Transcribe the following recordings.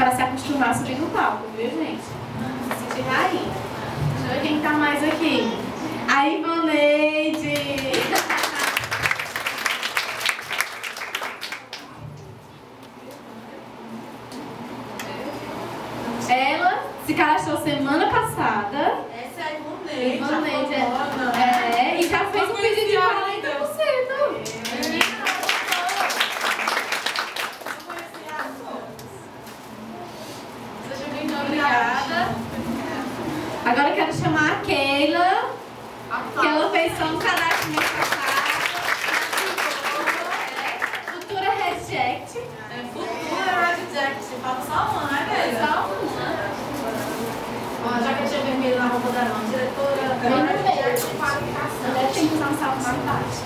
para se acostumar a subir no palco, viu, gente? Se sentir rainha. Deixa eu ver quem tá mais aqui. A Ivaneide! Ela se cadastrou semana passada. Essa é a Ivaneide. Ivaneide, e já fez um pedido de 40%. Seja bem obrigada. Agora eu quero chamar a Keila, que ela fez só um cadastro mês passado. Futura Reject. Futura Reject. Falta só uma, né, velho? Só uma. Ó, já que eu tinha vermelho na roupa dela, diretora, agora Reject de qualificação. Ela tem que usar um salto mais baixo.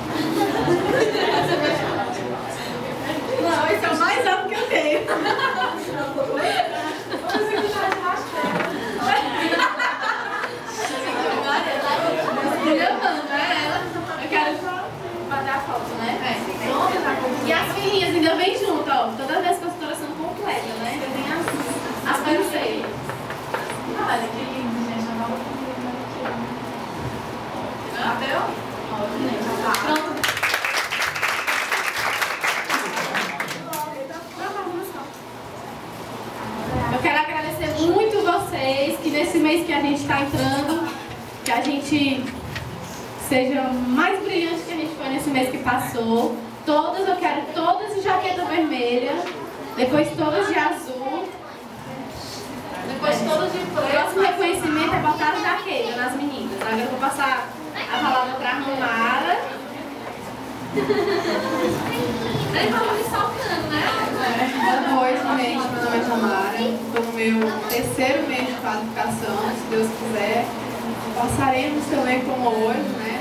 Não, esse é o mais alto que eu tenho. Eu quero só bater a foto, né? E as filhinhas ainda vem junto, ó. Todas as consultoras são completas, né? Ainda tem as princesas. Olha que lindo, gente. Bateu? Pronto. Eu quero agradecer muito vocês, que nesse mês que a gente está entrando, que a gente seja mais brilhante que a gente foi nesse mês que passou. Todas, eu quero todas de jaqueta vermelha, depois todas de azul, depois todas de preto. O próximo reconhecimento é botar a jaqueta nas meninas. Agora eu vou passar a palavra para a Romara. Ele falou me saltando, né? Boa noite, gente. Meu nome é Romara. Estou no meu terceiro mês de qualificação, se Deus quiser. Passaremos também como hoje, né?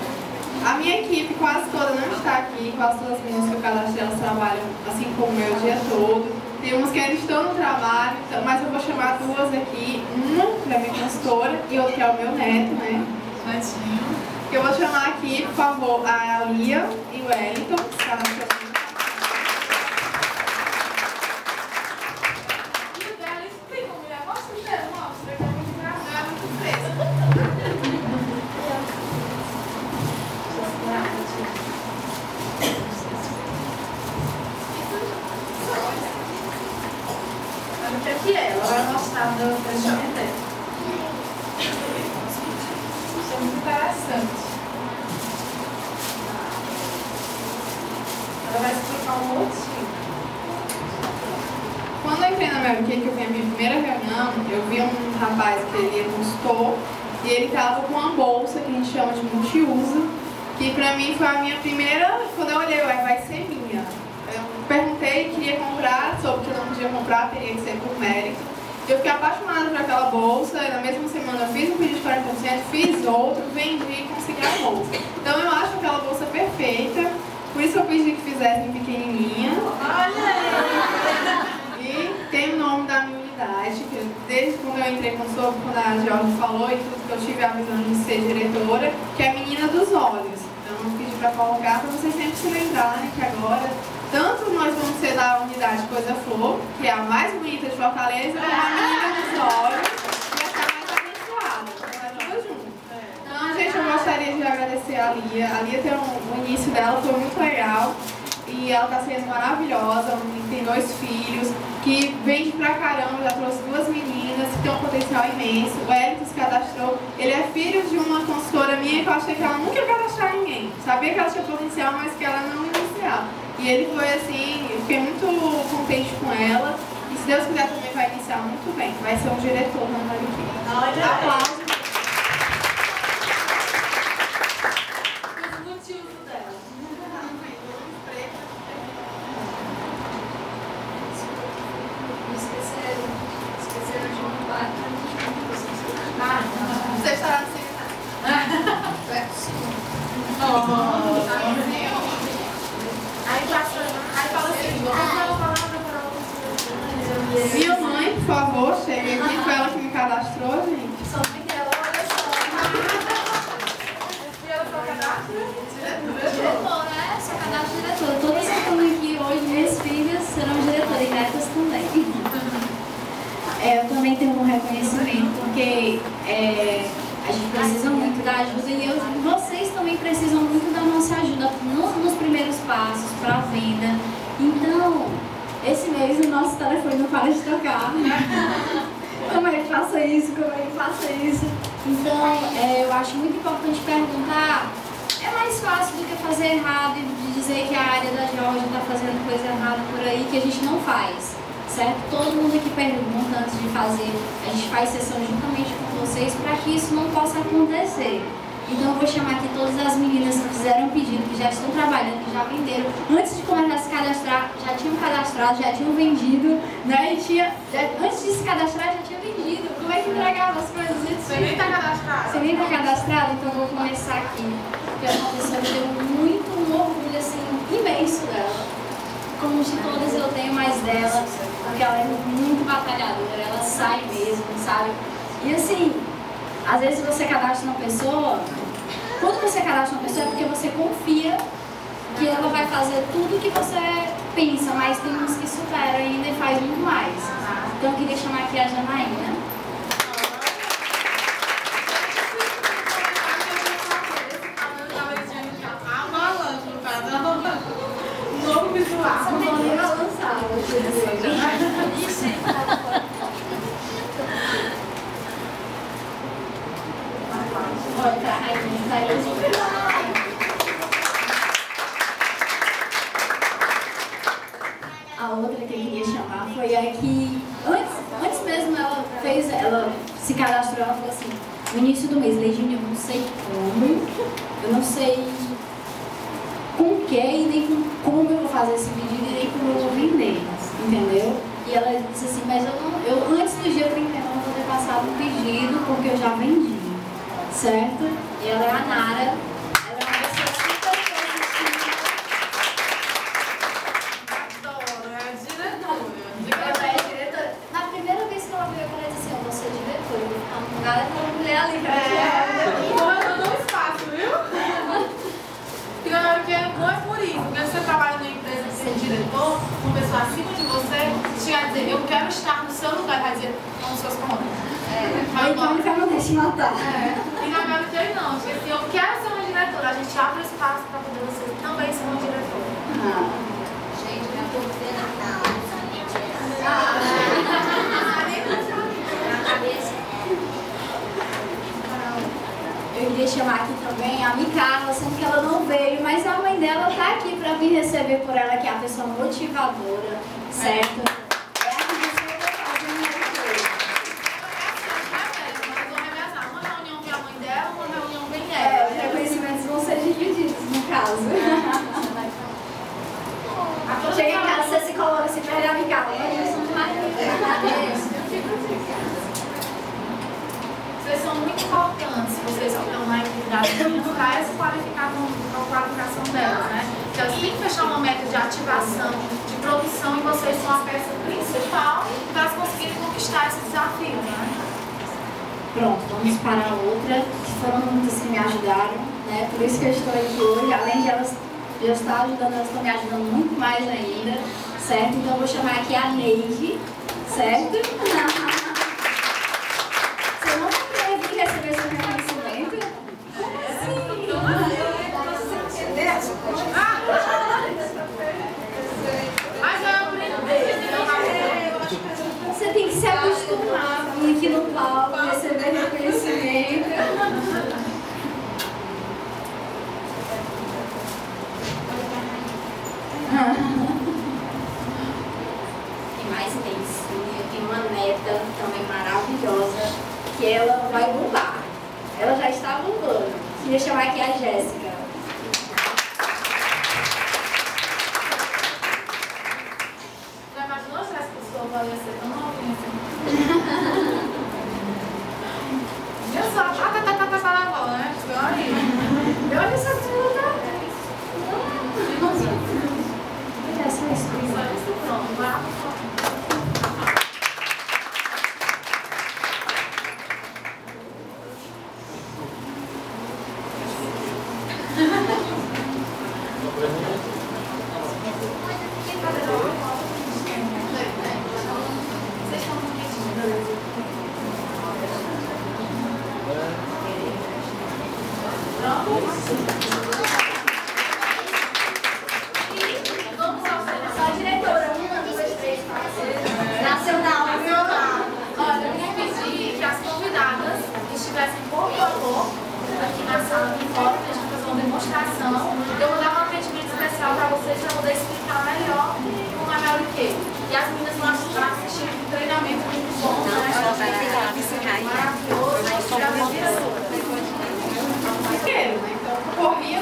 A minha equipe quase toda não está aqui, quase todas as meninas que eu cadastrei, elas trabalham assim como eu o dia todo. Tem umas que ainda estão no trabalho, mas eu vou chamar duas aqui. Uma que é a minha consultora e outra que é o meu neto, né? Netinho. Eu vou chamar aqui, por favor, a Lia e o Wellington, que está na sua. Ela vai mostrar do fechamento dela. Isso é muito interessante. Ela vai explicar um motivo. Quando eu entrei na Mary Kay, que eu vi a minha primeira reunião, eu vi um rapaz que ele é consultor e ele estava com uma bolsa que a gente chama de multiuso, que pra mim foi a minha primeira, quando eu olhei, vai ser minha. Eu perguntei, queria comprar, soube que eu não podia comprar, teria que ser por mérito. Eu fiquei apaixonada por aquela bolsa e na mesma semana eu fiz um pedido de 40%, fiz outro, vendi e consegui a bolsa. Então eu acho aquela bolsa perfeita, por isso eu pedi que fizessem pequenininha. E tem o nome da minha unidade, que desde quando eu entrei quando a Jorge falou e tudo que eu tive a visão de ser diretora, que é a menina dos olhos. Então eu pedi para colocar para vocês sempre se lembrarem que agora tanto nós vamos ser da unidade Coisa Flor, que é a mais bonita de Fortaleza, como a menina dos olhos, que é a mais abençoada. Então é tudo junto. Então, gente, eu gostaria de agradecer a Lia. A Lia o início dela foi muito legal. E ela está sendo maravilhosa, tem 2 filhos, que vende pra caramba, já trouxe 2 meninas, que tem um potencial imenso. O Wellington se cadastrou, ele é filho de uma consultora minha que eu achei que ela nunca ia cadastrar ninguém. Sabia que ela tinha potencial, mas que ela não iniciava. E ele foi assim, eu fiquei muito contente com ela. E se Deus quiser também vai iniciar muito bem. Vai ser um diretor na Mary Kay. Aplausos. Os motivos dela. Esqueceram de montar. Você estará no Aí fala assim, vamos dar uma palavra para outra. Minha mãe, por favor, chegue aqui. Foi ela que me cadastrou, gente. Só que ela, olha só. E ela foi cadastro? Diretora, né? Sou cadastro diretora. Todas que estão aqui hoje, minhas filhas serão diretoras e netas também. porque a gente precisa muito da ajuda e vocês também precisam muito da nossa ajuda nos primeiros passos para a venda. Então, esse mês o nosso telefone não para de tocar. Como é que faça isso? Como é que faça isso? Então, eu acho muito importante perguntar. É mais fácil do que fazer errado e de dizer que a área da Georgia está fazendo coisa errada por aí que a gente não faz, certo? Todo mundo aqui pergunta antes de fazer, a gente faz sessão juntamente com vocês para que isso não possa acontecer. Então eu vou chamar aqui todas as meninas que fizeram pedido, que já estão trabalhando, que já venderam. Antes de começar a se cadastrar, já tinham cadastrado, já tinham vendido, né? Antes de se cadastrar, já tinha vendido. Como é que entregava as coisas? Você nem está cadastrado. Você nem está cadastrado? Então eu vou começar aqui. Porque é uma pessoa que tem muito um orgulho assim, imenso dela. Como de todas eu tenho mais dela, porque ela é muito batalhadora, ela sai mesmo, sabe? E assim, às vezes você cadastra uma pessoa, quando você cadastra uma pessoa é porque você confia que ela vai fazer tudo que você pensa, mas tem uns que superam ainda e faz muito mais. Então eu queria chamar aqui a Janaína. Novo visual. Não vou nem balançar. Olha, tá aí. A outra que eu queria chamar foi a que, antes mesmo ela se cadastrou, ela falou assim, no início do mês, Legínia, eu não sei como, eu não sei com o que e nem com como eu vou fazer esse pedido e nem como eu vou vender, entendeu? E ela disse assim, mas eu antes do dia 31 eu vou ter passado um pedido porque eu já vendi, certo? E ela é a Nara, ela é uma pessoa super positiva. Adoro, é a diretora. Ela é diretora. Na primeira vez que ela veio, ela disse assim, eu vou ser diretora, eu vou ficar no lugar daquela mulher ali. Eu dou espaço, viu? E galera, que não é por isso, porque você trabalha numa empresa de ser diretor, uma pessoa acima de você, chegar a dizer, eu quero estar no seu lugar, vai dizer, vamos suas contas. Então ele vai não deixa matar. E na minha vida não, porque assim, eu quero ser uma diretora, a gente abre espaço para poder você também ser uma diretora. Gente, minha cortina Natal. Na cabeça. Eu queria chamar aqui também a Micarla, sendo que ela não veio, mas a mãe dela tá aqui para vir receber por ela, que é a pessoa motivadora, certo? É a que você vai fazer muita coisa. Uma reunião vem a mãe dela, uma reunião vem ela. Os reconhecimentos vão ser divididos, no caso. Chega em casa, você se coloca, se perde a Micarla, mas eles são demais. Vocês são muito importantes, vocês que estão na equipe das meninas, para essa qualificação delas, né? Então, elas têm que fechar uma meta de ativação, de produção, e vocês são a peça principal para elas conseguirem conquistar esse desafio, né? Pronto, vamos para a outra, que foram muitas que me ajudaram, né? Por isso que eu estou aqui hoje, além de elas já estar ajudando, elas estão me ajudando muito mais ainda, certo? Então eu vou chamar aqui a Neide, certo? Você não vai querer vir receber seu reconhecimento? Mas eu aprendi. Você tem que se acostumar a vir aqui no palco, receber reconhecimento. Tem mais Teicinha, tem uma neta também maravilhosa, que ela vai bombar. Ela já está bombando. Queria chamar aqui a Jéssica. Já imaginou se essa pessoa ia ser tão novinha assim? Eu só, tá na bola, né? Olha Olha essa fruta. Olha só isso. isso, pronto, vai. na sala de foto, a gente vai fazer uma demonstração. Eu vou dar um atendimento especial para vocês para poder explicar melhor como é melhor o que. E as meninas vão assistir um treinamento muito bom, né? Maravilhoso, a gente já vai virar então eu corria,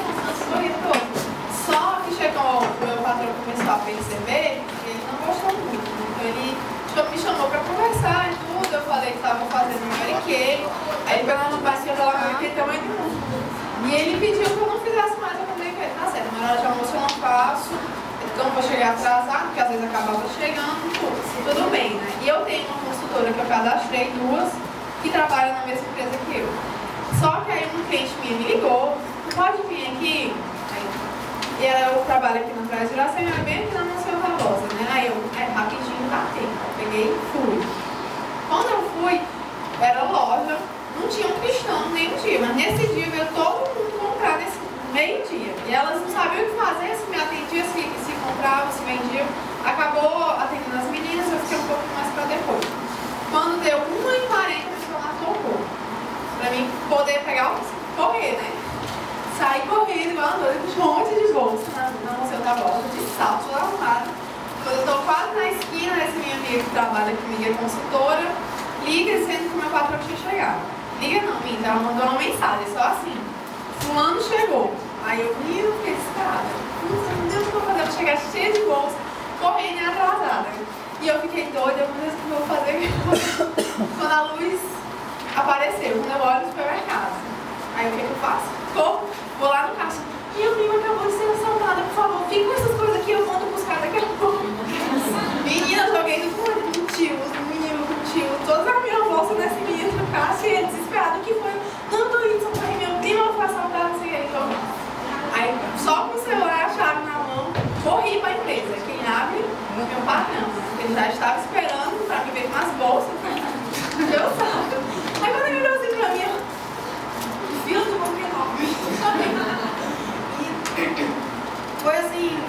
corria todo. Só que chegou, o meu patrão começou a perceber que ele não gostou muito. Então ele me chamou para conversar e tudo. Eu falei que estava fazendo um Mary Kay. Aí ele pegou no passinho da Mary Kay tamanho do mundo. E ele pediu que eu não fizesse mais a Mary Kay. Tá certo, na hora de almoço eu não faço. Então vou chegar atrasado, porque às vezes acabava chegando, tudo bem, né? E eu tenho uma consultora que eu cadastrei, duas, que trabalham na mesma empresa que eu. Só que aí um cliente me ligou, pode vir aqui? E eu trabalho aqui na Praia de Iracema, bem aqui na Monsenhor Barbosa, né? Aí eu, rapidinho, dá tempo. Peguei e fui. Quando eu fui, era loja, não tinha um cristão nenhum dia, mas nesse dia veio todo mundo comprar nesse meio-dia. E elas não sabiam o que fazer, se me atendia, se comprava, se vendia. Acabou atendendo as meninas, eu fiquei um pouco mais para depois. Quando deu 1h40, a celular tocou. Pra mim poder pegar o correr, né? Saí correndo igual uma doida, com um monte de bolsa na Monsenhor da Borda, de salto, toda arrumada. Quando eu tô quase na esquina, essa minha amiga que trabalha comigo, é consultora, liga dizendo que o meu patrão tinha chegado. Liga não, minta, ela mandou uma mensagem, só assim. Fulano chegou. Aí eu, meu, que desesperada. Meu Deus, o que eu vou fazer? Eu vou chegar cheia de bolsa, correndo e atrasada. E eu fiquei doida, meu Deus, o que eu vou fazer? Quando a luz apareceu, quando eu olho no supermercado. Aí o que eu faço? Corro, vou lá no caixa. Minha prima acabou de ser assaltada, por favor, fica com essas coisas aqui, eu mando buscar daqui a pouco. Menina, joguei no motivo, toda a minha bolsa nesse menino no caixa, e ele desesperado, o que foi? Não, tô indo, só minha prima foi assaltada, não sei o que. Então, aí, só com o celular e a chave na mão, corri pra empresa. Quem abre? Meu patrão. Ele já estava esperando pra me ver com as bolsas. Eu sabe. Aí quando ele olhou assim pra mim, eu fila do Pokémon. E foi assim.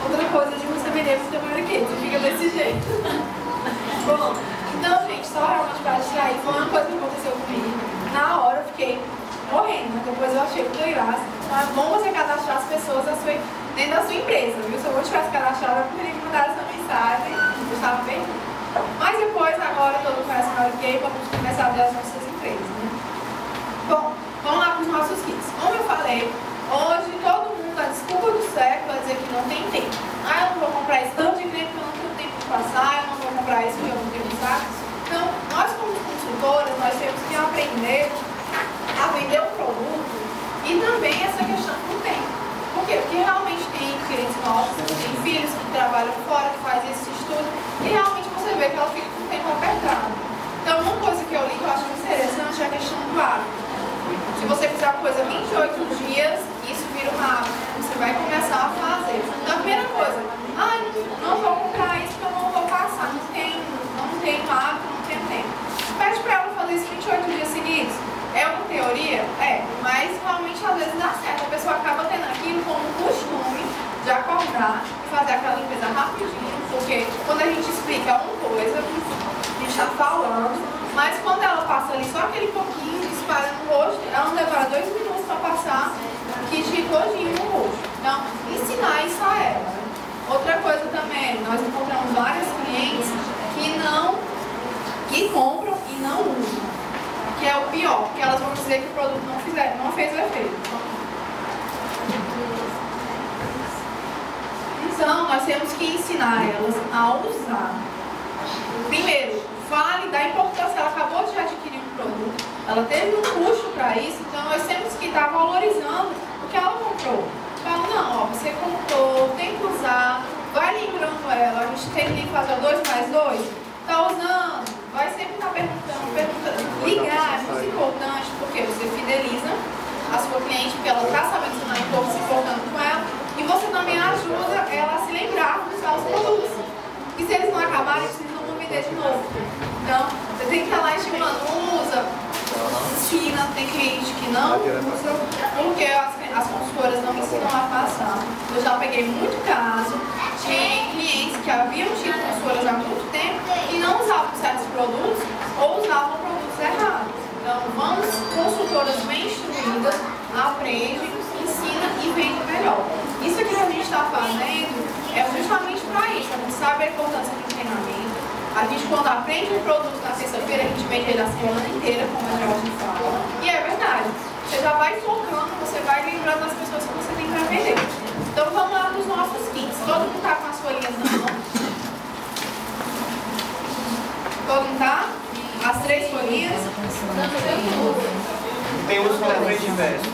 Outra coisa de você vender pro seu mariquete, você fica desse jeito. Bom, então, gente, só realmente para distrair, foi uma coisa que aconteceu comigo. Na hora eu fiquei morrendo, mas depois eu achei que graça. Então é bom você cadastrar as pessoas dentro da sua empresa, viu? Se eu não tivesse cadastrado, eu poderia mandar essa mensagem. Eu estava bem. Mas depois, agora, todo mundo conhece o Mary Kay, vamos começar a ver as nossas empresas, né? Bom, vamos lá para os nossos kits. Como eu falei, hoje todo mundo, a desculpa do século é dizer que não tem tempo. Ah, eu não vou comprar esse tanto de creme que eu não tenho tempo de passar, eu não vou comprar isso que eu não tenho saco. Então, nós como consultoras, nós temos que aprender a vender o produto e também essa questão do tempo. Por quê? Porque realmente tem clientes nossos, tem filhos que trabalham fora, que fazem esse estudo, e realmente você vê que ela fica com o tempo apertado. Então, uma coisa que eu li que eu acho interessante é a questão do hábito. Se você fizer uma coisa 28 dias, isso vira um hábito. Você vai começar a fazer. Então, a primeira coisa, não vou comprar isso porque eu não vou passar. Não tenho hábito, não tenho tempo. Pede para ela fazer isso 28 dias seguidos. É uma teoria? É, mas realmente às vezes dá certo. A pessoa acaba tendo aquilo como costume de acordar e fazer aquela limpeza rapidinho, porque quando a gente explica uma coisa, a gente está falando, mas quando ela passa ali só aquele pouquinho, espalha no rosto, ela não demora 2 minutos para passar o kit todinho no rosto. Então, ensinar isso a ela. Outra coisa também, nós encontramos vários clientes que compram e não usam. Que é o pior, porque elas vão dizer que o produto não fez o efeito. Então, nós temos que ensinar elas a usar. Primeiro, fale da importância, ela acabou de adquirir um produto, ela teve um custo para isso, então nós temos que estar valorizando o que ela comprou. Fala, não, você comprou, tem que usar, vai lembrando ela, a gente tem que fazer o 2 mais 2, tá usando? Vai sempre estar perguntando. Ligar é muito importante, porque você fideliza a sua cliente, porque ela está sabendo que você está se importando com ela, e você também ajuda ela a se lembrar de usar os produtos. E se eles não acabarem, vocês não vão vender de novo. Então, você tem que estar lá estimulando, usa, ensina, tem cliente que não usa, porque as consultoras não ensinam a passar. Eu já peguei muito caso de clientes que haviam tido consultoras há muito tempo e não usavam certos produtos ou usavam produtos errados. Então, vamos, consultoras bem instruídas, aprende, ensina e vende melhor. Isso que a gente está fazendo é justamente para isso. A gente sabe a importância do treinamento. A gente, quando aprende um produto na sexta-feira, a gente vende ele a semana inteira, como a Jorge fala. E é verdade. Você já vai focando, você vai lembrando as pessoas que você tem para vender. Então, vamos lá para os nossos kits. Todo mundo está com as folhinhas na mão? Todo mundo está? As 3 folhinhas? Tem uns com frente e verso.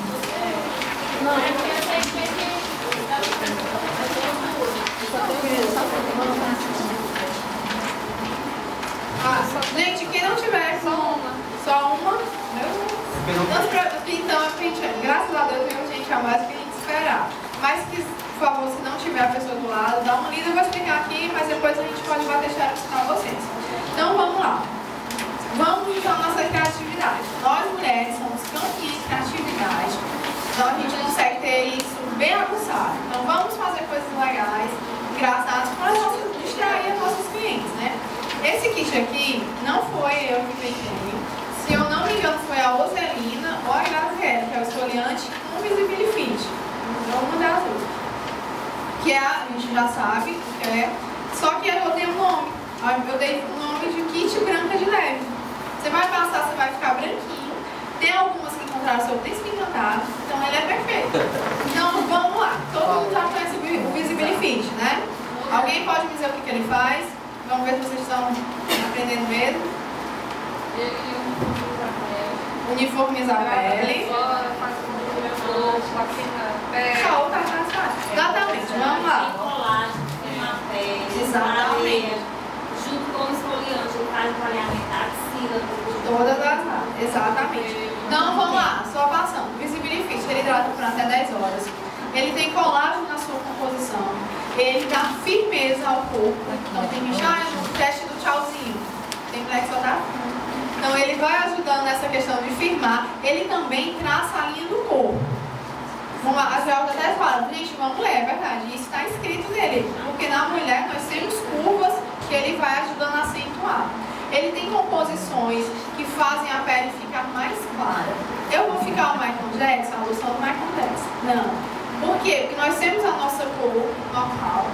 Gente, quem não tiver só uma, então, graças a Deus, tem gente a mais que a gente esperar. Mas, por favor, se não tiver a pessoa do lado, dá uma lida, eu vou explicar aqui, mas depois a gente pode bater xerox para vocês. Então, vamos lá. Vamos então à nossa criatividade. Nós, mulheres, somos campeãs de criatividade. Então, a gente consegue ter isso bem aguçado. Então, vamos fazer coisas legais, engraçadas, para distrair os nossos clientes, né? Esse kit aqui não foi eu que inventei. Se eu não me engano, foi a Ozelina ou a Graziella, que é o esfoliante com Visibilifit. Então, uma das duas. Que é a gente já sabe, só que eu dei um nome. Eu dei o nome de kit branca de leve. Você vai passar, você vai ficar branquinho. Tem algumas que encontraram seu príncipe encantado, então ele é perfeito. Então, vamos lá. Todo mundo já conhece o Visibilifit, né? Alguém pode me dizer o que ele faz? Vamos ver se vocês estão aprendendo mesmo. Uniformizar a pele. Solta as partes. Exatamente, vamos lá. Colágeno na pele. Exatamente. Junto com o esfoliante, ele faz o clareamento da axila. Todas as áreas. Exatamente. Então vamos lá, só passando. Visibilifit, ele hidrata por até 10 horas. Ele tem colágeno na sua composição. Ele dá firmeza ao corpo. Então tem gente, no teste do tchauzinho. Tem que só dar. Então ele vai ajudando nessa questão de firmar. Ele também traça a linha do corpo. A Joelma até fala, gente, vamos ler, é verdade. Isso está escrito nele. Porque na mulher nós temos curvas que ele vai ajudando a acentuar. Ele tem composições que fazem a pele ficar mais clara. Eu vou ficar o Michael Jackson, a loção do Michael Jackson? Não. Por quê? Porque nós temos a nossa cor normal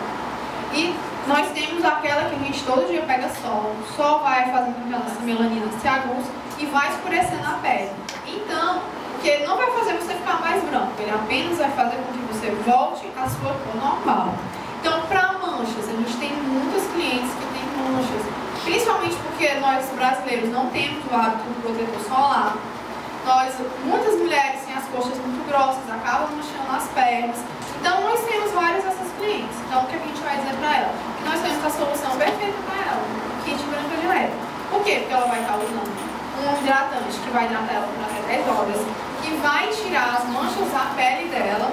e nós temos aquela que a gente todo dia pega sol. O sol vai fazendo com que a nossa melanina se aguça e vai escurecendo a pele. Então, porque ele não vai fazer você ficar mais branco, ele apenas vai fazer com que você volte à sua cor normal. Então, para manchas, a gente tem muitos clientes que têm manchas, principalmente porque nós brasileiros não temos o hábito do protetor solar. Muitas mulheres têm as coxas muito grossas, acabam manchando as pernas. Então, nós temos várias dessas clientes. Então, o que a gente vai dizer para ela? Que nós temos a solução perfeita para ela, o kit branca de leve. Por quê? Porque ela vai estar usando um hidratante que vai hidratar ela por até 10 horas, que vai tirar as manchas da pele dela,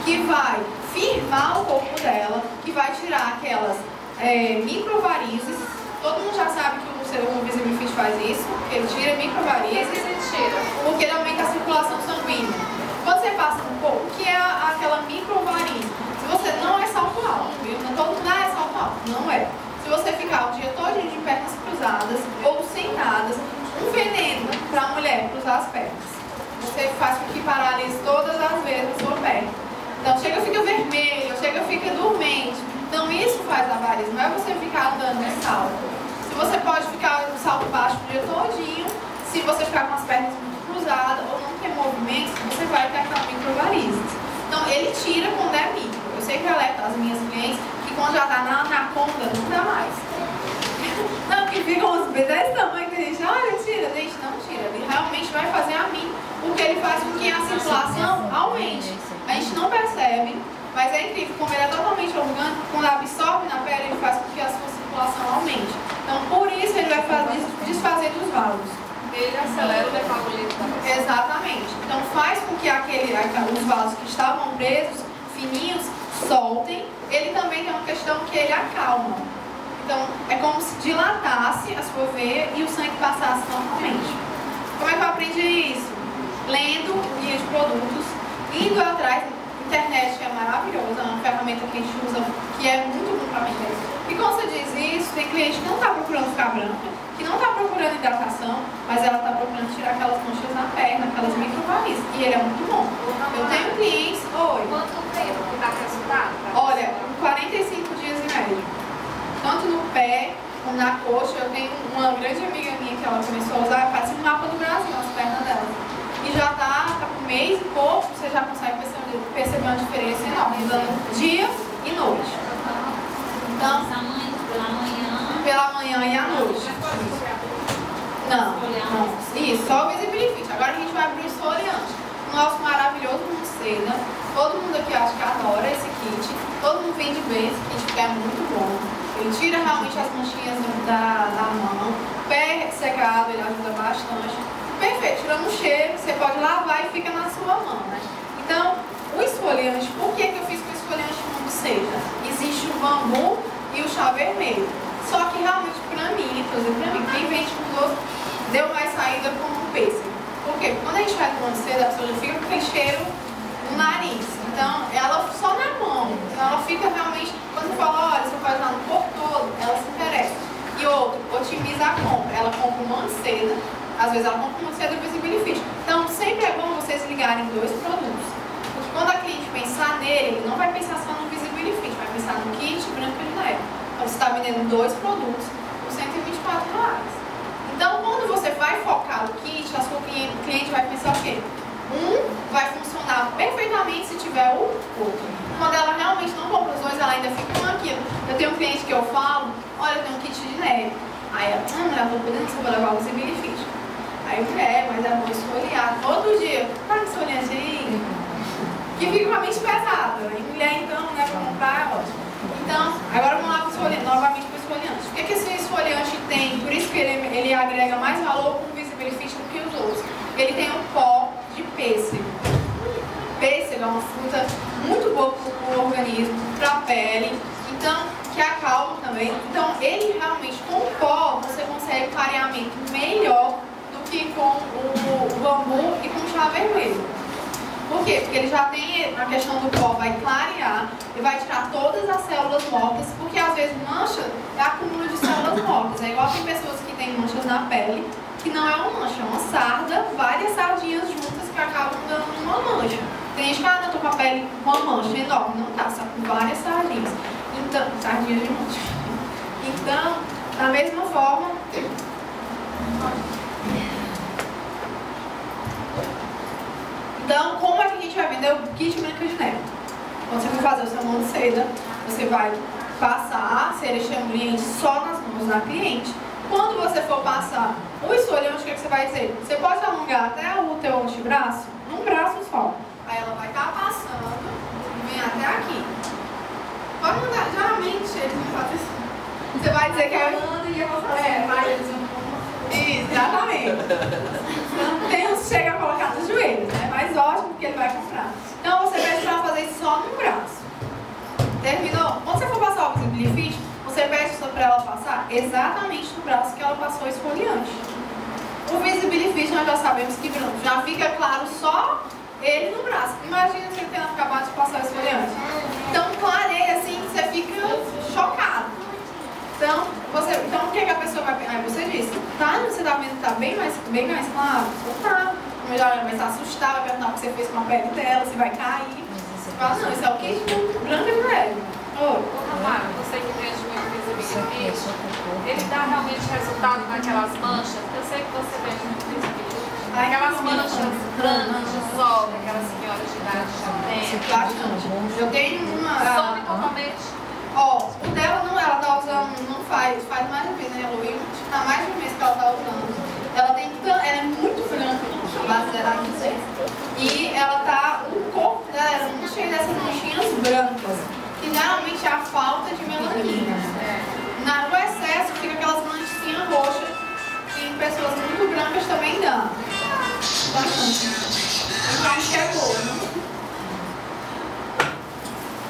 que vai firmar o corpo dela, que vai tirar aquelas microvarizes. Todo mundo já sabe que o Visibilifit faz isso, ele tira microvarizes, porque ele aumenta a circulação sanguínea. Quando você passa no corpo, o que é aquela microvarize? Se você não é salto alto, viu? Não todo mundo é salto alto, não é. Se você ficar o dia todo de pernas cruzadas ou sentadas, um veneno para a mulher cruzar as pernas. Você faz com que paralise todas as vezes a sua perna. Então chega, fica vermelho, chega, fica dormente. Então isso faz a varize, não é você ficar andando de salto. Se você pode ficar no salto baixo o dia todinho, se você ficar com as pernas muito cruzadas ou não ter movimentos, você vai ter aquela microvarize. Então ele tira quando é micro. Eu sempre alerto as minhas clientes que quando já está na anaconda, não dá mais. Não, que ficam uns bebês desse tamanho que a gente, olha, tira. Gente, não tira. Ele realmente vai fazer a mim, porque ele faz com que a circulação aumente. A gente não percebe, mas é incrível, como ele é totalmente orgânico, quando absorve na pele, ele faz com que a sua circulação aumente. Então, por isso, ele vai desfazer dos vasos. Ele acelera o metabolismo também. Exatamente. Então, faz com que os vasos que estavam presos, fininhos, soltem. Ele também tem uma questão que ele acalma. Então, é como se dilatasse a sua veia e o sangue passasse normalmente. Como é que eu aprendi isso? Lendo guia de produtos, indo atrás. Internet é maravilhosa, é uma ferramenta que a gente usa que é muito bom para vender. E quando você diz isso, tem cliente que não está procurando ficar branca, que não está procurando hidratação, mas ela está procurando tirar aquelas manchas na perna, aquelas microvarizes. E ele é muito bom. Eu tenho clientes... Oi. Quanto tempo que dá resultado? Olha, 45 dias em média. Tanto no pé como na coxa. Eu tenho uma grande amiga minha que ela começou a usar, faz um mapa do Brasil nas pernas dela. E já tá com um mês e pouco, você já consegue perceber uma diferença enorme, dando dia e noite. Então, pela manhã e à noite. Não. Isso, só o Visibility. Agora a gente vai abrir o esfoliante. O nosso maravilhoso Munceda. Todo mundo aqui acha que adora esse kit. Todo mundo vende bem esse kit, porque é muito bom. Ele tira realmente as manchinhas da mão. Pé secado, ele ajuda bastante. Perfeito, tirando o cheiro, você pode lavar e fica na sua mão, né? Então, o esfoliante, por que eu fiz com o esfoliante Munceda? Existe o bambu e o chá vermelho. Só que realmente pra mim, quem vende com doce, deu mais saída com o pêssego. Por quê? Porque quando a gente vai com Munceda, a pessoa já fica com aquele cheiro no nariz. Então, ela só na mão. Então, ela fica realmente, quando fala, olha, você pode usar no corpo todo, ela se interessa. E outro, otimiza a compra. Ela compra o Munceda. Às vezes ela compra uma seda do Visibility. Então, sempre é bom vocês ligarem dois produtos. Porque quando a cliente pensar nele, ele não vai pensar só no Visibility, vai pensar no kit Branca de Neve. Então, você está vendendo dois produtos por R$124. Então, quando você vai focar no kit, a sua cliente vai pensar o quê? Um vai funcionar perfeitamente se tiver o outro. Quando ela realmente não compra os dois, ela ainda fica com aquilo. Eu tenho um cliente que eu falo, olha, eu tenho um kit de neve. Aí ela, não vou poder, não sei, vou levar o Visibility. Aí eu falei, mas é bom esfoliar todo dia. Tá com esfoliante aí? Que fica com a mente pesada. E mulher, então, né, pra comprar, é ótimo. Então, agora vamos lá para o esfoliante, novamente para o esfoliante. O que esse esfoliante tem? Por isso que ele agrega mais valor com o Visibility do que os outros. Ele tem um pó de pêssego. Pêssego é uma fruta muito boa para o organismo, para a pele. Então, que acalma também. Então, ele realmente, com o pó, você consegue clareamento melhor que com o bambu e com o chá vermelho. Por quê? Porque ele já tem a questão do pó, vai clarear, ele vai tirar todas as células mortas, porque às vezes mancha é acúmulo de células mortas. É igual tem pessoas que têm manchas na pele, que não é uma mancha, é uma sarda, várias sardinhas juntas que acabam dando uma mancha. Tem gente que, não, tô com a pele com uma mancha enorme. Não tá, só com várias sardinhas. Então, sardinhas de mancha. Então, da mesma forma... Então, como é que a gente vai vender o kit Branca de Neve? Quando você for fazer o seu Munceda, você vai passar cera exfoliante só nas mãos da cliente. Quando você for passar o esfoliante, o que você vai dizer? Você pode alongar até o teu antebraço, num braço só. Aí ela vai estar passando e vem até aqui. Pode mandar, geralmente eles vão fazer isso. Você vai dizer que é... Exatamente. Então, tem uns que chegam a colocar nos joelhos, né? Mas ótimo, porque ele vai comprar. Então, você pede para fazer isso só no braço. Terminou? Quando você for passar o Visibility, você pede para ela passar exatamente no braço que ela passou o esfoliante. O Visibility, nós já sabemos que já fica claro só ele no braço. Imagina se ele tenha acabado de passar o esfoliante. Então, clareia assim, você fica chocado. Então, o que a pessoa vai pensar? Você disse, tá, você tá vendo que tá bem mais claro? Ou tá. Melhor ela vai se assustar, vai perguntar o que você fez com a pele dela, se vai cair. Você fala, não, isso é o kit Branca de Neve. Ô, Tamara, você que vende muito Visibility, ele dá realmente resultado naquelas manchas? Eu sei que você vende muito Visibility. Aquelas manchas brancas de sol, aquelas senhoras de idade já tem. Bastante. Eu tenho uma... Some totalmente. Ó, o dela não, ela tá usando, não faz mais de um mês, né, Halloween? Tá mais de um mês que ela tá usando. Ela é muito branca, a base dela aqui. E ela tá, o corpo dela é muito cheio dessas manchinhas brancas, que geralmente é a falta de melanina. No excesso fica aquelas manchinhas roxas, que em pessoas muito brancas também dá. Bastante. Então acho que é boa, né?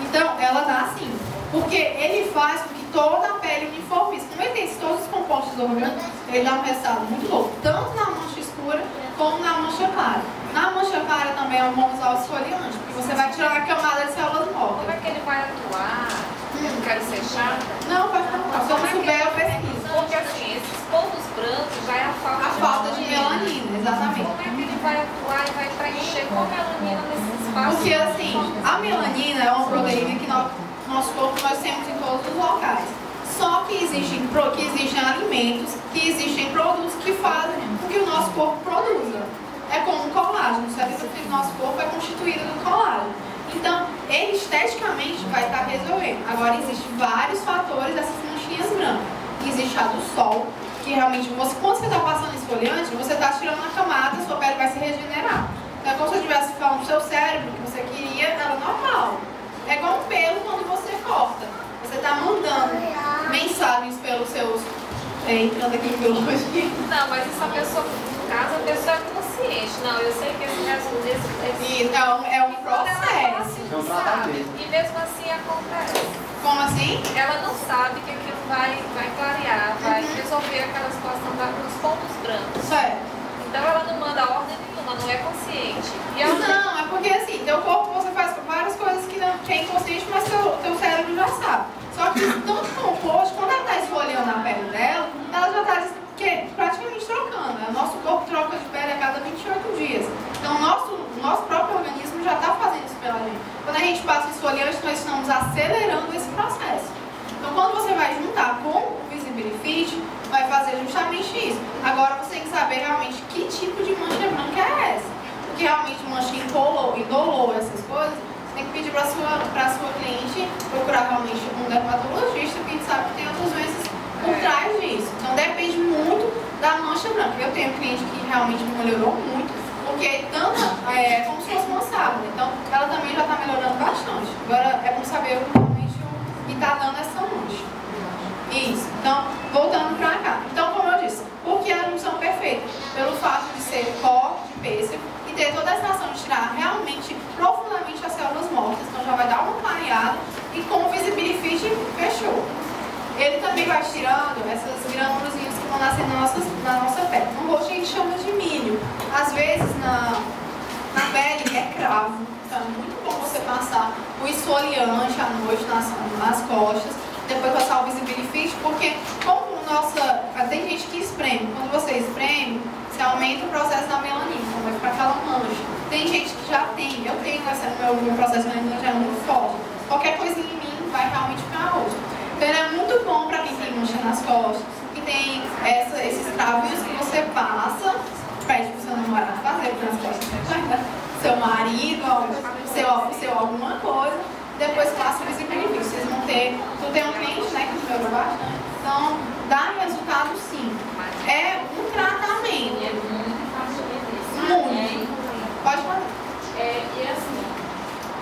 Então, ela dá assim. Porque ele faz com que toda a pele uniformize. Como ele tem todos todos os compostos orgânicos, ele dá um resultado muito louco, tanto na mancha escura como na mancha clara. Na mancha clara também é bom usar o esfoliante, porque você vai tirar a camada de células mortas. Como é que ele vai atuar? Eu não quero ser chata. Não, pode perguntar. Se eu não souber, eu pesquiso. Porque assim, esses pontos brancos já é a falta de melanina, exatamente. Como é que ele vai atuar e vai preencher com melanina nesse espaço? Porque assim, a melanina é uma proteína que no nosso corpo nós temos em todos os locais. Só que existem alimentos, que existem produtos que fazem o que o nosso corpo produza. É como o colágeno, 70% do nosso corpo é constituído do colágeno. Então, ele esteticamente vai estar resolvendo. Agora, existem vários fatores dessas manchinhas brancas. Existe a do sol, que realmente, quando você está passando esfoliante, você está tirando a camada, sua pele vai se regenerar. Então, é como se eu estivesse falando do seu cérebro, que você queria, era normal. É igual um pelo quando você corta. Você está mandando mensagens pelos seus... entrando aqui em biologia. Não, mas isso a pessoa, no caso, a pessoa é consciente. Não, eu sei que esse resultado... É um processo. É um tratamento. E mesmo assim acontece. Como assim? Ela não sabe que aquilo vai clarear, vai resolver aquela situação dos pontos brancos. Certo. Então ela não manda ordem nenhuma, não é consciente. E ela Não, é porque assim, teu corpo você faz várias coisas que é inconsciente, mas teu cérebro já sabe. Só que tanto composto, quando ela está esfoliando a pele dela, ela já está praticamente trocando. O nosso corpo troca de pele a cada 28 dias. Então o nosso próprio organismo já está fazendo isso pela gente. Quando a gente passa o esfoliante, nós estamos acelerando esse processo. Então quando você vai juntar com o Visibilifit, vai fazer justamente isso. Agora você tem que saber realmente que tipo de mancha branca é essa. Porque realmente mancha indolor, essas coisas, você tem que pedir para a sua cliente procurar realmente um dermatologista, porque a gente sabe que tem outras doenças por trás disso. Então depende muito da mancha branca. Eu tenho um cliente que realmente melhorou muito, porque tanto é como se fosse uma sábado. Então ela também já está melhorando bastante. Agora é bom saber realmente o que está dando essa mancha. Isso. Então, voltando para cá. Então, como eu disse, por que a junção perfeita? Pelo fato de ser pó de pêssego e ter toda essa ação de tirar realmente profundamente as células mortas. Então já vai dar uma clareada e com o Visibilifit fechou. Ele também vai tirando essas granulazinhas que vão nascer na nossa pele. No rosto a gente chama de milho. Às vezes na pele é cravo. Então é muito bom você passar o esfoliante à noite nas costas. Depois passar o Visibilifit, porque como tem gente que espreme. Quando você espreme, você aumenta o processo da melanina. Então vai ficar aquela mancha. Tem gente que já tem. Eu tenho meu processo de melanina já é muito forte. Qualquer coisa em mim vai realmente ficar roxa. Então ele é muito bom para quem tem mancha nas costas, que tem esses travinhos que você passa, pede pro seu namorado fazer nas costas, seu marido, seu alguma coisa, depois passa o Visibilifit. Vocês vão ter. Tu tem um cliente, né, que melhorou bastante. Então, dá resultado sim. É um tratamento. Muito. Pode falar. E assim,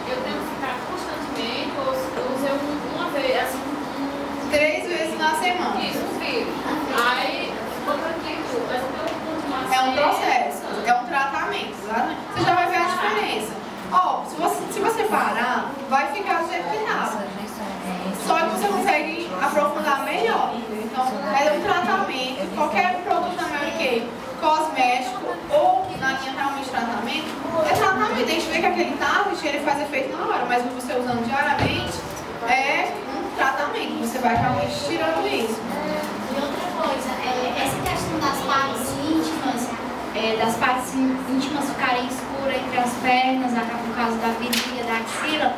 eu tenho que ficar constantemente, ou uso uma vez, assim, 3 vezes na semana. isso, um filho. Aí, outra tipo, mas eu tenho que continuar. É um processo, é um tratamento, exatamente. Você já vai ver a diferença. Ó, se você parar, vai ficar do jeito que estava. Só que você consegue aprofundar melhor. Então, é um tratamento. Qualquer produto da Mary Kay, cosmético ou na linha realmente tratamento, é tratamento. A gente vê que aquele tablet ele faz efeito na hora, mas você usando diariamente é um tratamento. Você vai realmente tirando isso. E outra coisa, essa questão das partes íntimas ficarem escuras entre as pernas, por causa da virilha, da axila,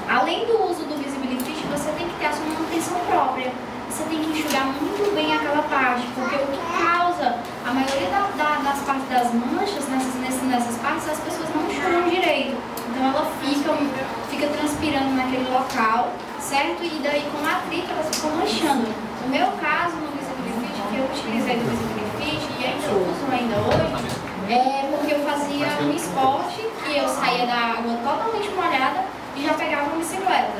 além do uso do Visibilifit, você tem que ter a sua manutenção própria. Você tem que enxugar muito bem aquela parte, porque o que causa a maioria das partes das manchas, nessas partes, as pessoas não enxugam direito. Então ela fica transpirando naquele local, certo? E daí com o atrito elas ficam manchando. No meu caso, no Visibilifit, que eu utilizei do Visibilifit e ainda uso hoje, é porque eu fazia um esporte que eu saía da água totalmente molhada e já pegava uma bicicleta.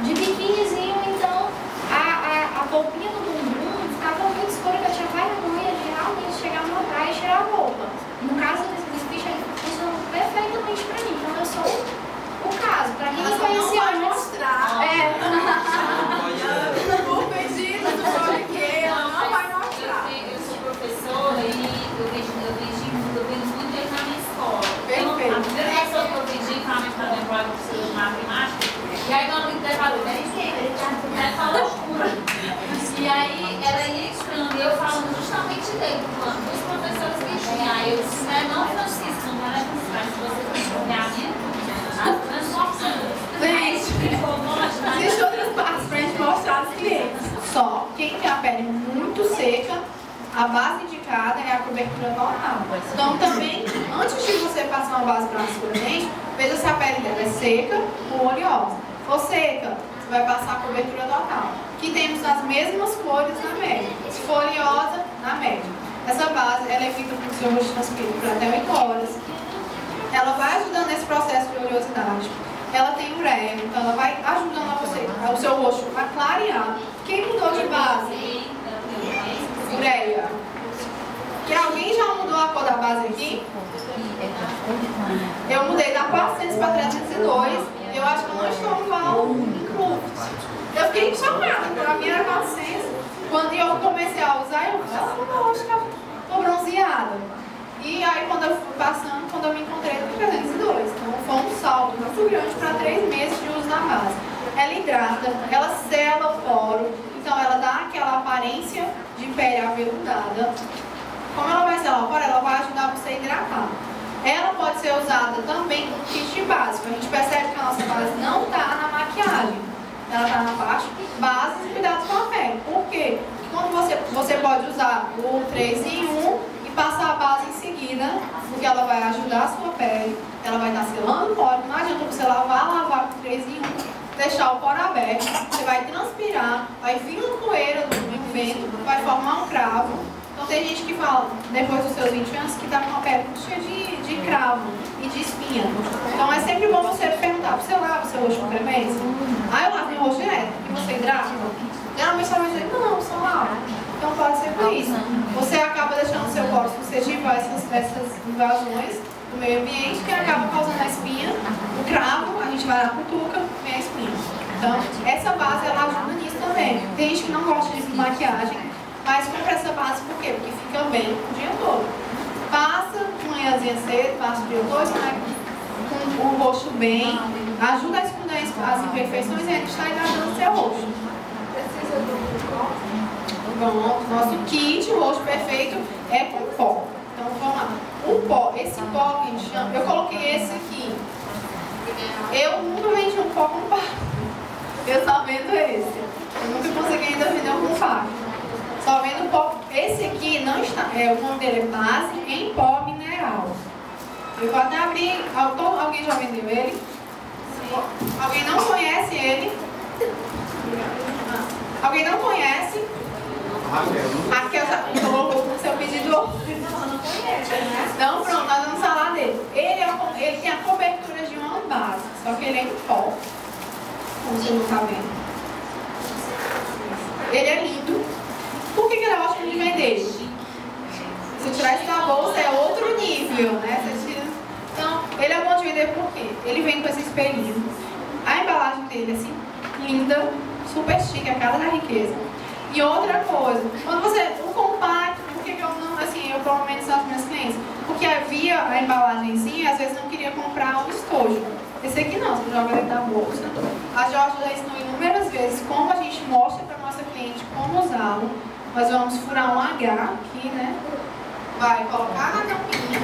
De biquinizinho, então, a polpinha do bumbum ficava muito escura, que eu tinha vergonha de realmente chegar na praia e tirar a roupa. No caso desse bicho, ele funcionou perfeitamente pra mim. Então eu sou o caso. Pra quem não conhecia vai mostrar. Por pedido do Mary Kay, ela não vai mostrar. A base indicada é a cobertura total. Então também, antes de você passar uma base para a sua dente, veja se a pele dela é seca ou oleosa. Se for seca, você vai passar a cobertura total, que temos as mesmas cores na média. Se for oleosa, na média. Essa base, ela evita que o seu rosto transpire por até 8 horas. Ela vai ajudando nesse processo de oleosidade. Ela tem ureia, então ela vai ajudando a você, o seu rosto a clarear. Quem mudou de base? Ureia. Que alguém já mudou a cor da base aqui? Eu mudei da 400 para 302. Eu acho que eu não estou igual ao Clube. Eu fiquei chocada, para mim era 400. Quando eu comecei a usar, eu estou bronzeada. E aí quando eu fui passando, quando eu me encontrei no 302. Então foi um salto muito grande para 3 meses de uso da base. Ela hidrata, ela sela o poro, então ela dá aquela aparência de pele aveludada. Como ela vai selar o poro, ela vai ajudar você a hidratar. Ela pode ser usada também como kit básico. A gente percebe que a nossa base não está na maquiagem. Ela está na parte base e cuidados com a pele. Por quê? Porque quando você pode usar o 3 em 1 e passar a base em seguida, porque ela vai ajudar a sua pele, ela vai estar selando o poro. Não adianta você lavar com 3 em 1, deixar o poro aberto, você vai transpirar, vai vir uma poeira do vento, vai formar um cravo. Então tem gente que fala, depois dos seus 20 anos, que está com a pele cheia de cravo e de espinha. Então é sempre bom você perguntar, você lava o seu rosto com frequência? Eu lavo meu rosto direto, e você hidrata? Geralmente você vai dizer, não, só lavo. Então pode ser por isso. Você acaba deixando o seu poro suscetível a essas invasões do meio ambiente, que acaba causando a espinha, o cravo, a gente vai na cutuca, vem a espinha. Então essa base, ela ajuda nisso também. Tem gente que não gosta de maquiagem, mas compra essa base por quê? Porque fica bem o dia todo. Passa de manhãzinha cedo, passa o dia todo, né? Com o rosto bem, ajuda a esconder as imperfeições e a gente está hidratando o seu rosto. Precisa do pó? Bom, nosso kit rosto perfeito é com pó. Então vamos lá. O pó, esse pó que a gente chama, eu coloquei esse aqui. Eu nunca vendi um pó com pó. Eu só vendo esse. Eu nunca consegui ainda vender um com faca. Só vendo pó. Esse aqui não está. O nome dele é base em pó mineral. Eu vou até abrir. Alguém já vendeu ele? Sim. Alguém não conhece ele? Alguém não conhece? Raquel já colocou com o seu pedido. Não conhece, né? Então pronto, nós vamos falar dele. Ele tem a cobertura de uma base, só que ele é em pó. Como você não está vendo. Ele é lindo. Por que ele é ótimo de vender? Se tirar isso da bolsa é outro nível, né? Então, ele é bom de vender por quê? Ele vem com esse espelhinho. A embalagem dele é assim, linda, super chique, a cara da riqueza. E outra coisa, quando você, o compacto, por que eu não, assim, eu provavelmente sou as minhas clientes? Porque havia a embalagenzinha, às vezes não queria comprar o estojo. Esse aqui não, você joga dentro da bolsa. A Jorge já ensinou inúmeras vezes como a gente mostra para a nossa cliente como usá-lo. Nós vamos furar um H aqui, né? Vai colocar na tampinha,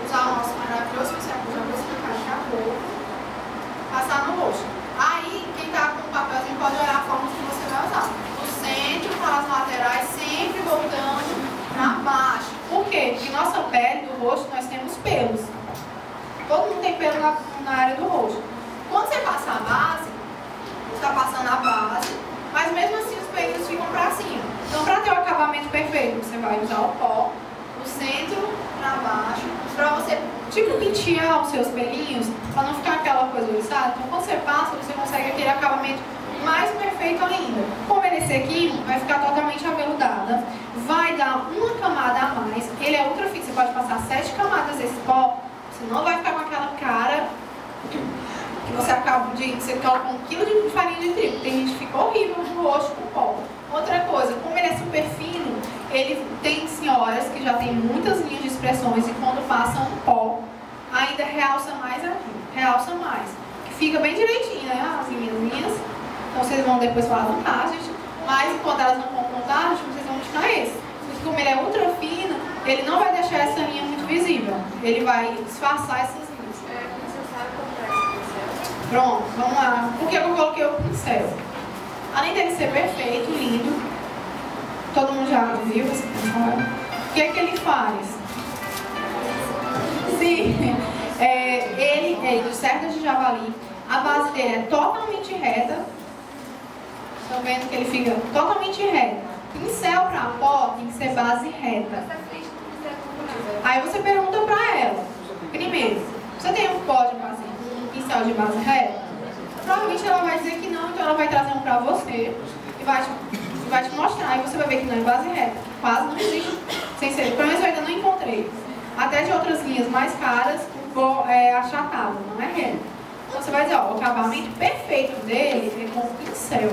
usar o nosso maravilhoso, que já vou explicar daqui a pouco, passar no rosto. Aí, quem está com o papelzinho pode olhar a forma que você vai usar. No centro, para as laterais, sempre voltando para baixo. Por quê? Porque nossa pele do rosto, nós temos pelos. Todo mundo tem pelo na área do rosto. Quando você passa a base, você está passando a base, mas mesmo assim os pelos ficam para cima. Então, para ter o acabamento perfeito, você vai usar o pó do centro para baixo, para você, tipo, pentear os seus pelinhos, para não ficar aquela coisa oriçada. Então, quando você passa, você consegue aquele acabamento mais perfeito ainda. Como ele é sequinho, vai ficar totalmente aveludada, vai dar uma camada a mais. Ele é ultra fixo, você pode passar 7 camadas desse pó, você não vai ficar com aquela cara que você acaba de... Você coloca 1 kg de farinha de trigo. Tem gente que fica horrível no rosto com pó. Outra coisa, como ele é super fino, ele tem senhoras que já tem muitas linhas de expressões e quando passam um pó, ainda realça mais aqui. Realça mais. Que fica bem direitinho, né? As linhas. Então vocês vão depois falar vantagens, mas enquanto elas não vão vantagem, vocês vão buscar esse. Porque como ele é ultra fino, ele não vai deixar essa linha muito visível. Ele vai disfarçar essas linhas. É necessário comprar esse pincel. Pronto, vamos lá. Por que eu coloquei o pincel? Além dele ser perfeito, lindo, Todo mundo já viu esse pincel? O que é que ele faz? Sim, ele é de cerdas de javali. A base dele é totalmente reta. Estão vendo que ele fica totalmente reto. Pincel para pó tem que ser base reta. Aí você pergunta para ela. Primeiro, você tem um pó de base, um pincel de base reta? Provavelmente ela vai dizer que não, então ela vai trazer um para você e vai te mostrar. E você vai ver que não é base reta. Quase não existe. Sem ser, pelo menos eu ainda não encontrei. Até de outras linhas mais caras, o pó é achatado, não é reto. Então você vai dizer, ó, o acabamento perfeito dele é com o pincel.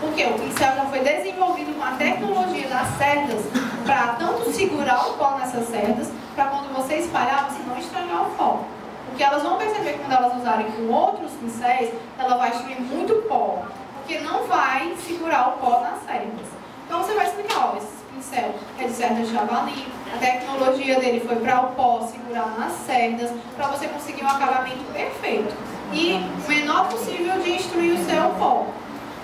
Porque o pincel já foi desenvolvido com a tecnologia das cerdas para tanto segurar o pó nessas cerdas, para quando você espalhar, você não estragar o pó. Porque elas vão perceber que quando elas usarem com outros pincéis, ela vai destruir muito pó, porque não vai segurar o pó nas cerdas. Então você vai explicar, ó, esse pincel é de cerdas de javali, a tecnologia dele foi para o pó segurar nas cerdas, para você conseguir um acabamento perfeito e o menor possível de destruir o seu pó.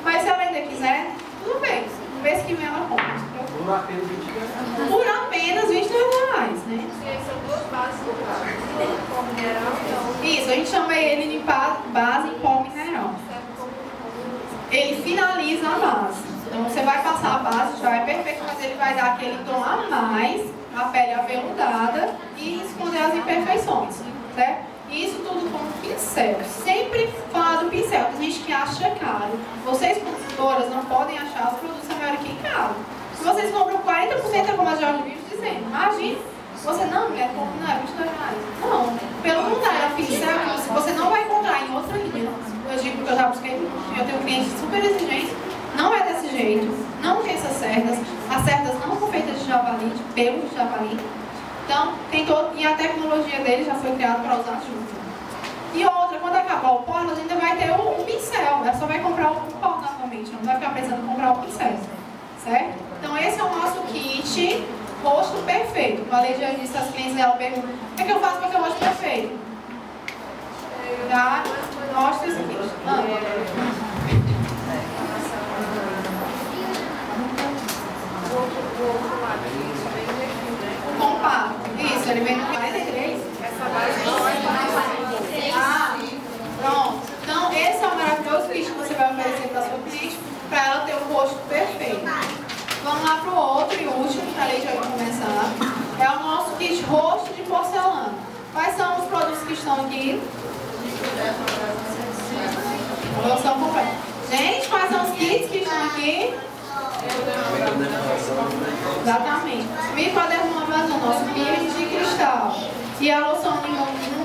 Mas se ela ainda quiser, tudo bem. No mês que vem ela compra. Por apenas R$22. Por apenas R$22, né? São duas bases do pó mineral. Isso, a gente chama ele de base em pó mineral. Ele finaliza a base. Então você vai passar a base, já é perfeito, mas ele vai dar aquele tom a mais, a pele aveludada e esconder as imperfeições, certo? Isso tudo com pincel. Sempre falar do pincel, tem gente que acha caro. Vocês, consultoras, não podem achar os produtos American caro. Se vocês compram 40%, é como a Jorge vive dizendo. Imagina, você não é R$22. Não, pelo contrário, é pincel que você não vai encontrar em outra linha. Eu digo porque eu já busquei, eu tenho clientes super exigentes. Não é desse jeito, não tem essas cerdas. As cerdas não são feitas de javali, de pelo de javali. Então, tem todo, e a tecnologia dele já foi criada para usar junto. E outra, quando acabar o pó, ela ainda vai ter o pincel. Ela só vai comprar o pó novamente, não vai ficar precisando comprar o pincel. Certo? Então, esse é o nosso kit rosto perfeito. A Lei já disse às clientes dela, pergunta: o que é que eu faço para ter o rosto perfeito? Tá? Mostra esse kit. Compacto. Isso, ele vem no 43. Essa base não é Pronto. Então, esse é o maravilhoso kit que você vai oferecer para a sua cliente, para ela ter o rosto perfeito. Vamos lá para o outro e último, que a Lei já vai começar. É o nosso kit rosto de porcelana. Quais são os produtos que estão aqui? A loção completa. Gente, quais são os kits que estão aqui? Exatamente. Microdermoabrasão, nosso peeling de cristal. E a loção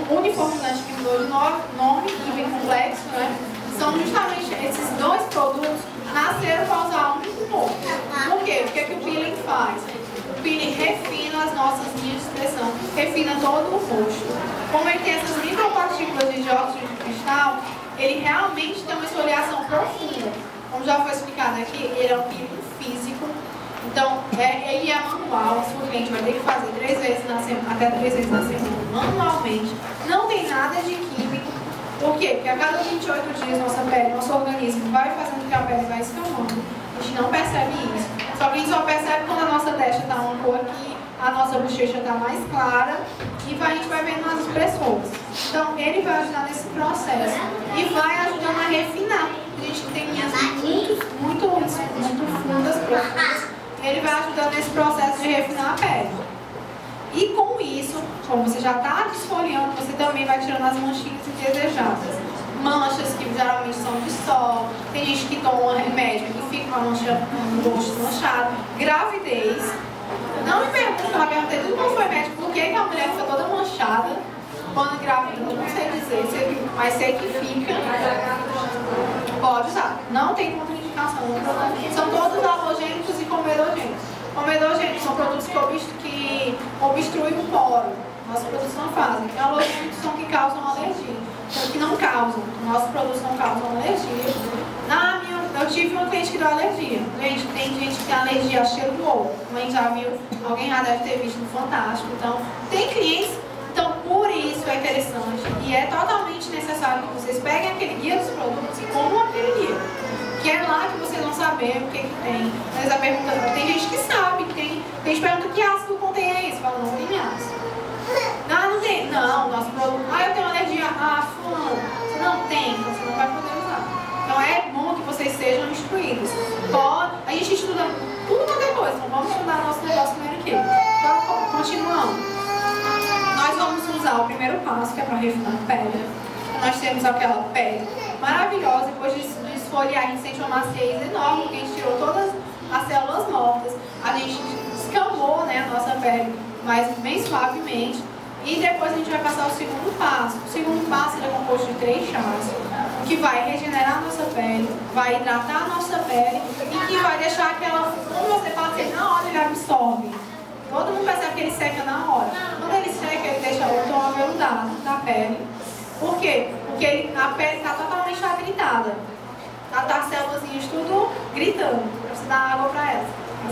uniformizante que mudou de nome, que vem complexo, né? São justamente esses dois produtos nasceram para usar um com o outro. Por quê? O que é que o peeling faz? O peeling refina as nossas linhas de expressão, refina todo o rosto. Como ele tem essas micropartículas de dióxido de cristal, ele realmente tem uma esfoliação profunda. Como já foi explicado aqui, ele é um peeling físico. Então, ele é manual, a sua cliente vai ter que fazer 3 vezes na semana, até 3 vezes na semana, manualmente. Não tem nada de químico. Por quê? Porque a cada 28 dias nossa pele, nosso organismo vai fazendo com que a pele vai escamando. A gente não percebe isso. Só que a gente só percebe quando a nossa testa está um pouco aqui, a nossa bochecha está mais clara e a gente vai vendo nas pessoas. Então, ele vai ajudar nesse processo e vai ajudando a refinar. A gente tem linhas muito fundas, profundas. Ele vai ajudando nesse processo de refinar a pele. E com isso, como você já está desfoliando, você também vai tirando as manchinhas indesejadas. Manchas que geralmente são de sol, tem gente que toma remédio e fica com a mancha no rosto manchado. Gravidez. Não me pergunte, eu perguntei tudo quando foi médico, por que a mulher fica toda manchada quando grávida? Eu não sei dizer, mas sei que fica. Pode usar. Não tem contraindicação. São todos halogênicos e comedogênicos. Comedogênicos são produtos que obstruem o poro. Nossos produtos não fazem. Halogênicos são que causam alergia. São que não causam. Nossos produtos não causam alergia. Eu tive uma cliente que deu alergia. Gente, tem gente que tem alergia a cheiro do ovo. Como a gente já viu, alguém já deve ter visto no Fantástico. Então, tem clientes. Então, por isso é interessante e é totalmente necessário que vocês peguem aquele guia dos produtos e comam aquele guia. Que é lá que vocês vão saber o que tem. Mas a pergunta, tem gente que sabe, tem gente que pergunta que ácido contém isso. Fala, não tem ácido. Não tem. Não, nosso produto. Eu tenho alergia a fulano. Você não tem, você não vai poder usar. Então é bom que vocês sejam instruídos. A gente estuda tudo quanto é coisa, então vamos estudar nosso negócio primeiro aqui. Então, continuando. Nós vamos usar o primeiro passo, que é para refinar a pele. Nós temos aquela pele maravilhosa, depois de esfoliar, a gente sente uma maciez enorme, porque a gente tirou todas as células mortas, a gente escamou, né, a nossa pele, mas bem suavemente. E depois a gente vai passar o segundo passo. O segundo passo é composto de 3 chás, que vai regenerar a nossa pele, vai hidratar a nossa pele e que vai deixar aquela, quando você passa ele na hora, ele absorve. Todo mundo percebe que ele seca na hora. Quando ele seca, ele deixa o tom aveludado da pele. Por quê? Porque a pele está totalmente atritada. As células tudo gritando. Você dá água para elas.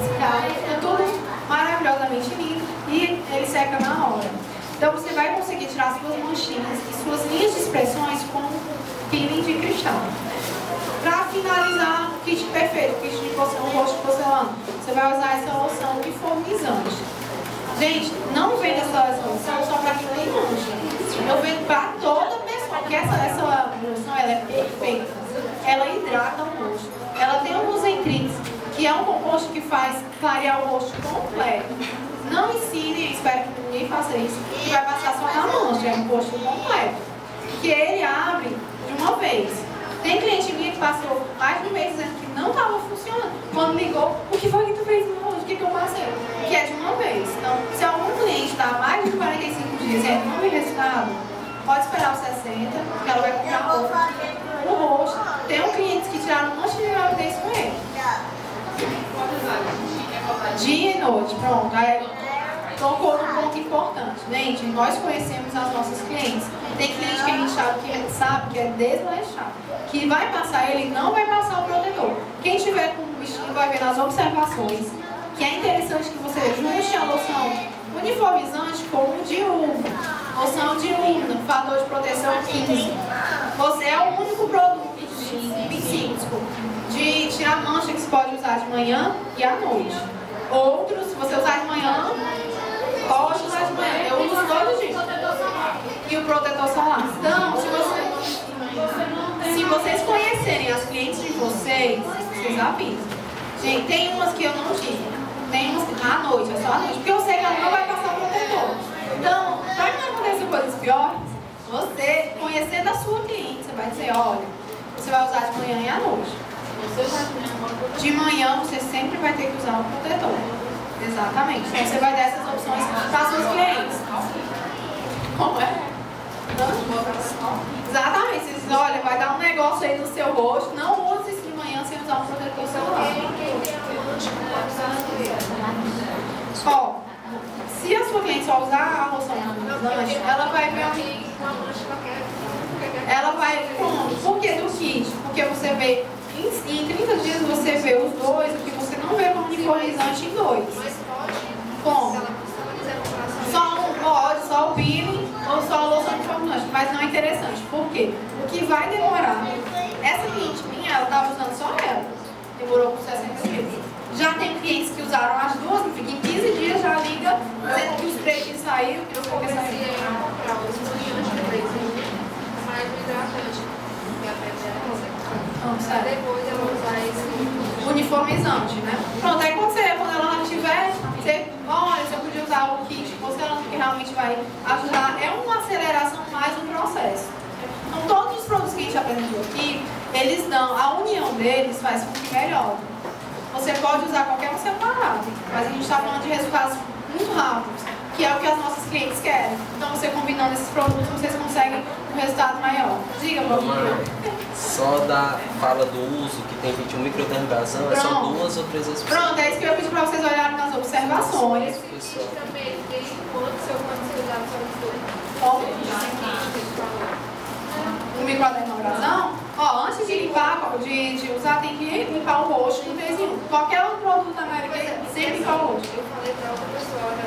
Fica tudo maravilhosamente lindo e ele seca na hora. Então você vai conseguir tirar suas manchinhas e suas linhas de expressões com peeling de cristal. Para finalizar o kit perfeito, o kit de rosto de porcelana, você vai usar essa loção uniformizante. Gente, não vendo essa loção só para quem tem mancha. Eu vendo para toda pessoa, porque essa loção ela é perfeita. Ela hidrata o rosto. Ela tem um Lucentrix, que é um composto que faz clarear o rosto completo. Não ensine, espero que ninguém faça isso, que vai passar só na mancha, é um rosto completo. Que ele abre de uma vez. Tem cliente minha que passou mais de um mês dizendo que não estava funcionando. Quando ligou, o que foi que tu fez no rosto? O que eu passei? Que é de uma vez. Então, se algum cliente está há mais de 45 dias e ainda não vem resultado, pode esperar os 60, porque ela vai comprar outra. O rosto. Tem um cliente que tiraram um monte de gravidez com ele. Dia e noite, pronto. Aí tocou num ponto importante. Gente, nós conhecemos as nossas clientes. Tem cliente que a gente sabe que é desleixado. Que vai passar ele, não vai passar o protetor. Quem tiver com o bichinho vai ver nas observações que é interessante que você junte a loção uniformizante com o diurno. Loção diurna, fator de proteção 15. Você é o único produto de tirar mancha que você pode usar de manhã e à noite. Outros, se você usar de manhã, pode usar de manhã. Eu uso todo dia. E o protetor solar. Então, se vocês conhecerem as clientes de vocês avisam. Gente, tem umas que eu não digo. Tem umas que à noite, é só à noite. Porque eu sei que ela não vai passar o protetor. Então, para que não aconteça coisas piores, você, conhecendo a sua cliente, você vai dizer, olha, você vai usar de manhã e à noite. De manhã você sempre vai ter que usar o protetor. Exatamente. Então você vai dar essas opções para os seus clientes. Como é? Exatamente. Você diz, olha, vai dar um negócio aí no seu rosto. Não use isso de manhã sem usar um protetor solar. Ó, se a sua cliente só usar a loção uniformizante, ela vai ver ela vai. Por que do kit? Porque você vê. Em 30 dias você vê os dois, o que você não vê como uniformizante em 2. Como? Só um pode, só o peeling ou só a loção uniformizante, mas não é interessante. Por quê? O que vai demorar? Essa cliente minha, ela estava usando só ela. Demorou por 60 dias. Já tem clientes que usaram as duas, que em 15 dias já liga, dizendo que os preços saíram, que os preços saíram. Depois eu vou usar esse uniformizante, né? Pronto, aí quando ela não tiver, você, olha, você podia usar o kit porcelana, que realmente vai ajudar. É uma aceleração mais do processo. Então, todos os produtos que a gente apresentou aqui, eles dão, a união deles faz com que melhore. Você pode usar qualquer um separado, mas a gente está falando de resultados muito rápidos, que é o que as nossas clientes querem. Então, você combinando esses produtos, vocês conseguem um resultado maior. Diga, professor. Só da fala do uso, que tem vídeo microdermografia, é só 2 ou 3 vezes por Pronto, é isso que eu pedi para vocês olharem nas observações. Também tem quando você usar Como? O microdermografia? Ó, antes de limpar, de usar, tem que limpar o rosto com 3 em 1. Qualquer outro produto da América, sempre limpar o rosto. Eu falei para outra pessoa, né,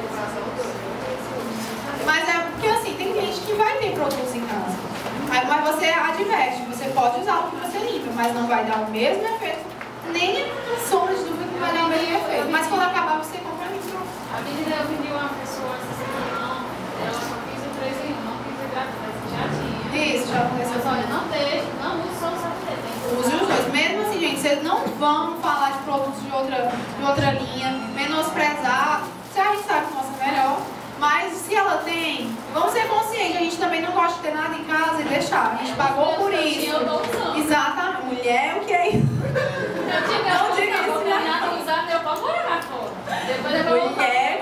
mas é porque assim, tem gente que vai ter produtos em casa. Aí Mas você adverte, você pode usar o que você limpa, mas não vai dar o mesmo efeito, nem a sombra de dúvida que vai dar o mesmo efeito. Mas quando acabar, você compra micro. A menina, eu vi uma pessoa essa semana, ela só quis o 3 em 1, não quis o grátis, mas já tinha. Isso, já aconteceu. Mas olha, não deixe, não use só o sabonete. Use os dois. Mesmo assim, gente, vocês não vão falar de produtos de outra linha, menosprezar. Se a gente sabe que nossa é melhor, mas se ela tem, vamos ser conscientes, a gente também não gosta de ter nada em casa e deixar. A gente pagou por isso. Exatamente. Mulher, o que é isso? Não diga isso, né? Não usar, meu pau morar fora. Depois eu vou Mulher,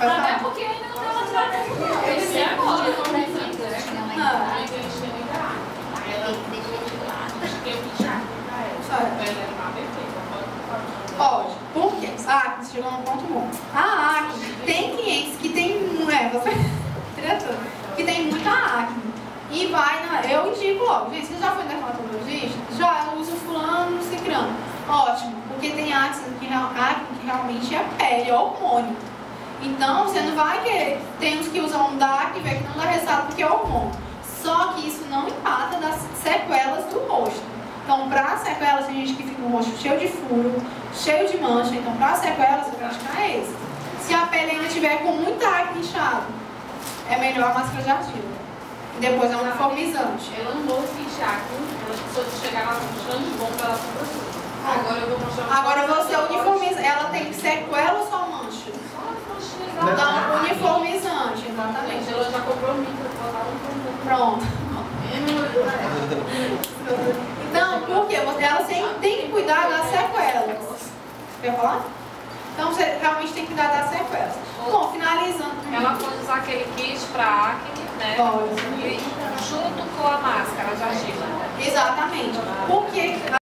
até porque ainda não deu uma tirada. Ele é agora, como é que Pode, porque a acne chegou num ponto bom. A acne, tem clientes que tem, que tem muita acne. E vai na. Eu indico logo, gente, você já foi dermatologista? Já, eu uso fulano, ciclano. Ótimo, porque tem acne que realmente é pele, é hormônio. Então você não vai querer. Tem uns que usam DAC e vê que não dá resultado porque é hormônio. Só que isso não empata das sequelas do rosto. Então, para sequelas, tem gente que fica com o rosto cheio de furo, cheio de mancha. Então, para sequelas, você praticar esse. Se a pele ainda estiver com muita acne inchada, é melhor a máscara de argila. E depois é um uniformizante. Eu não vou fichar com ela, se eu chegar lá mostrando de bom para ela com você. Agora eu vou mostrar. Agora você uniformiza. Ela tem sequela ou só mancha? Então, uniformizante, exatamente. Ela já comprou micro, Pronto. Então, por quê? Ela sempre tem que cuidar das sequelas. Quer falar? Então, você realmente tem que cuidar das sequelas. Bom, finalizando. Ela pode usar aquele kit para acne, né? Pode. Junto com a máscara de argila. Exatamente. Porque